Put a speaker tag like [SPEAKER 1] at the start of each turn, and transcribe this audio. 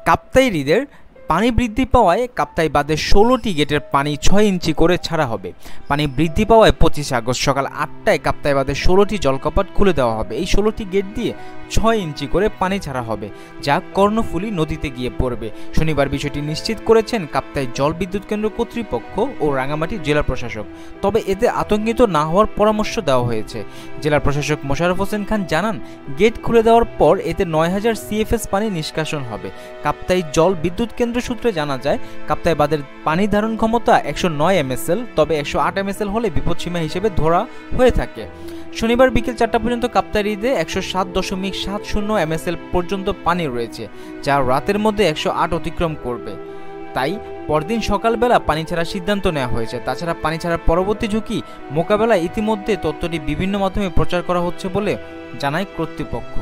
[SPEAKER 1] কাপ্তাই হ্রদের পানি বৃদ্ধি পাওয়ায় কাপ্তাই বাঁধের 16টি গেটের পানি 6 ইঞ্চি করে ছাড়া হবে। পানি বৃদ্ধি পাওয়ায় 25 আগস্ট সকাল 8টায় কাপ্তাই বাঁধের 16টি জলকপাট খুলে দেওয়া হবে। এই 16টি গেট দিয়ে 6 ইঞ্চি করে পানি ছাড়া হবে, যা কর্ণফুলী নদীতে গিয়ে পড়বে। শনিবার বিষয়টি নিশ্চিত করেছেন কাপ্তাই জল বিদ্যুৎ কেন্দ্র কর্তৃপক্ষ ও রাঙামাটি জেলা প্রশাসক। তবে এতে আতঙ্কিত না হওয়ার পরামর্শ দেওয়া হয়েছে। জেলা প্রশাসক মোশাররফ হোসেন খান জানান, গেট খুলে দেওয়ার পর এতে 9000 CFS পানি নিষ্কাশন হবে। কাপ্তাই জল বিদ্যুৎ কেন্দ্র সূত্রে জানা যায়, কাপ্তাই বাঁধের পানি ধারণ ক্ষমতা 109 MSL, তবে 108 MSL হলে বিপদসীমা হিসেবে ধরা হয়ে থাকে। শনিবার বিকেল 4টা পর্যন্ত কাপ্তাই হ্রদে 107.70 MSL পর্যন্ত পানি রয়েছে, যা রাতের মধ্যে 108 অতিক্রম করবে। তাই পরদিন সকালবেলা পানি ছাড়ার সিদ্ধান্ত নেওয়া হয়েছে। তাছাড়া পানি ছাড়ার পরবর্তী ঝুঁকি মোকাবেলায় ইতিমধ্যে তথ্যটি বিভিন্ন মাধ্যমে প্রচার করা হচ্ছে বলে জানায় কর্তৃপক্ষ।